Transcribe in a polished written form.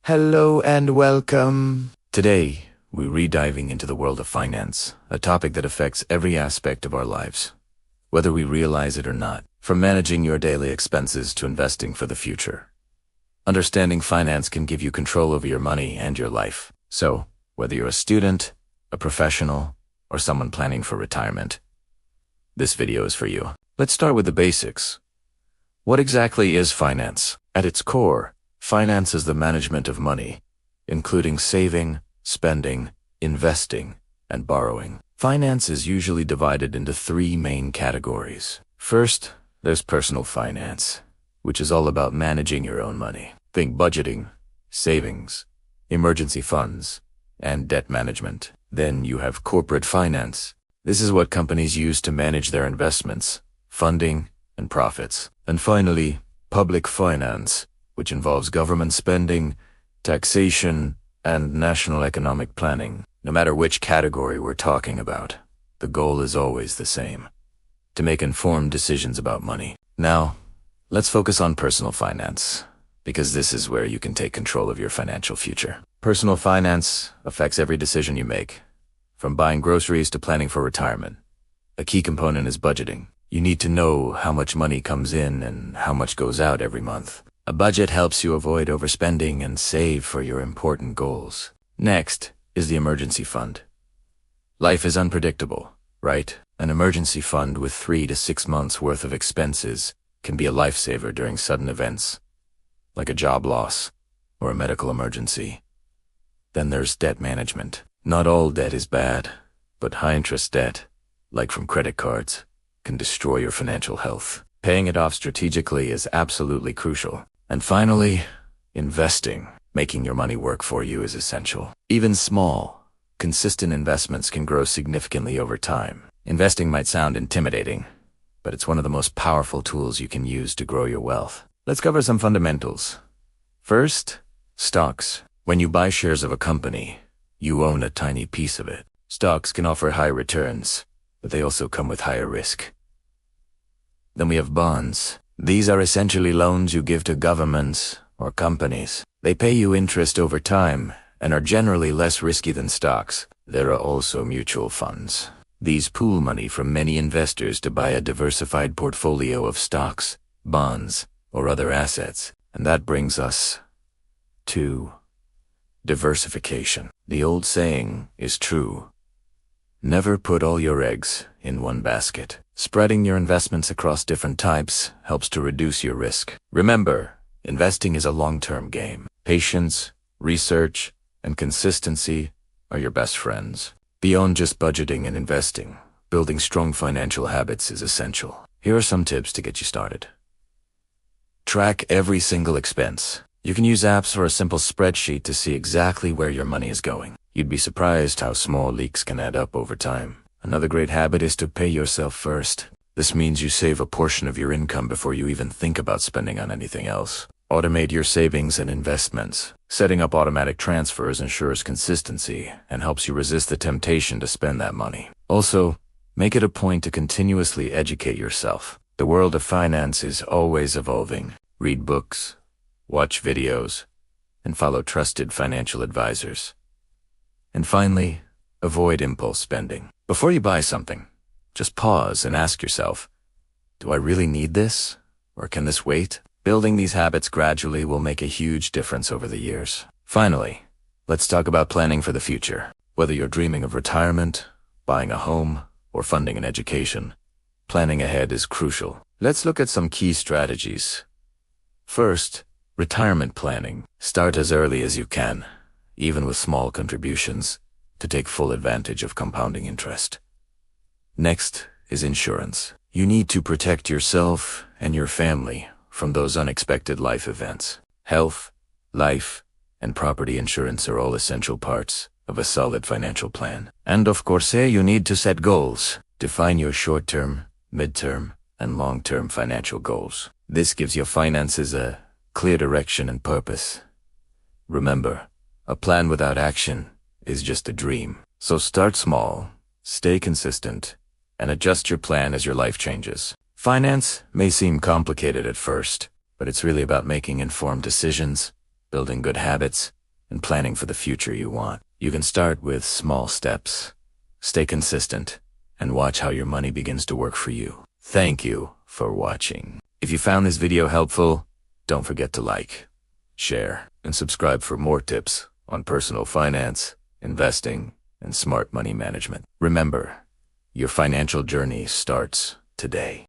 Hello and welcome. Today, we're re-diving into the world of finance, a topic that affects every aspect of our lives, whether we realize it or not, from managing your daily expenses to investing for the future. Understanding finance can give you control over your money and your life. So, whether you're a student, a professional, or someone planning for retirement, this video is for you. Let's start with the basics. What exactly is finance? At its core, finance is the management of money, including saving, spending, investing, and borrowing. Finance is usually divided into three main categories. First, there's personal finance, which is all about managing your own money. Think budgeting, savings, emergency funds, and debt management. Then you have corporate finance. This is what companies use to manage their investments, funding, and profits. And finally, public finance, which involves government spending, taxation, and national economic planning. No matter which category we're talking about, the goal is always the same: to make informed decisions about money. Now, let's focus on personal finance, because this is where you can take control of your financial future. Personal finance affects every decision you make, from buying groceries to planning for retirement. A key component is budgeting. You need to know how much money comes in and how much goes out every month. A budget helps you avoid overspending and save for your important goals. Next is the emergency fund. Life is unpredictable, right? An emergency fund with 3 to 6 months worth of expenses can be a lifesaver during sudden events, like a job loss or a medical emergency. Then there's debt management. Not all debt is bad, but high-interest debt, like from credit cards, can destroy your financial health. Paying it off strategically is absolutely crucial. And finally, investing. Making your money work for you is essential. Even small, consistent investments can grow significantly over time. Investing might sound intimidating, but it's one of the most powerful tools you can use to grow your wealth. Let's cover some fundamentals. First, stocks. When you buy shares of a company, you own a tiny piece of it. Stocks can offer high returns, but they also come with higher risk. Then we have bonds. These are essentially loans you give to governments or companies. They pay you interest over time and are generally less risky than stocks. There are also mutual funds. These pool money from many investors to buy a diversified portfolio of stocks, bonds, or other assets. And that brings us to diversification. The old saying is true: never put all your eggs in one basket. Spreading your investments across different types helps to reduce your risk. Remember, investing is a long-term game. Patience, research, and consistency are your best friends. Beyond just budgeting and investing, building strong financial habits is essential. Here are some tips to get you started. Track every single expense. You can use apps or a simple spreadsheet to see exactly where your money is going. You'd be surprised how small leaks can add up over time. Another great habit is to pay yourself first. This means you save a portion of your income before you even think about spending on anything else. Automate your savings and investments. Setting up automatic transfers ensures consistency and helps you resist the temptation to spend that money. Also, make it a point to continuously educate yourself. The world of finance is always evolving. Read books, watch videos, and follow trusted financial advisors. And finally, avoid impulse spending. Before you buy something, just pause and ask yourself, do I really need this? Or can this wait? Building these habits gradually will make a huge difference over the years. Finally, let's talk about planning for the future. Whether you're dreaming of retirement, buying a home, or funding an education, planning ahead is crucial. Let's look at some key strategies. First, retirement planning. Start as early as you can, even with small contributions, to take full advantage of compounding interest. Next is insurance. You need to protect yourself and your family from those unexpected life events. Health, life, and property insurance are all essential parts of a solid financial plan. And of course, you need to set goals. Define your short-term, mid-term, and long-term financial goals. This gives your finances a clear direction and purpose. Remember, a plan without action is just a dream. So start small, stay consistent, and adjust your plan as your life changes. Finance may seem complicated at first, but it's really about making informed decisions, building good habits, and planning for the future you want. You can start with small steps. Stay consistent and watch how your money begins to work for you. Thank you for watching. If you found this video helpful, don't forget to like, share, and subscribe for more tips on personal finance, investing, and smart money management. Remember, your financial journey starts today.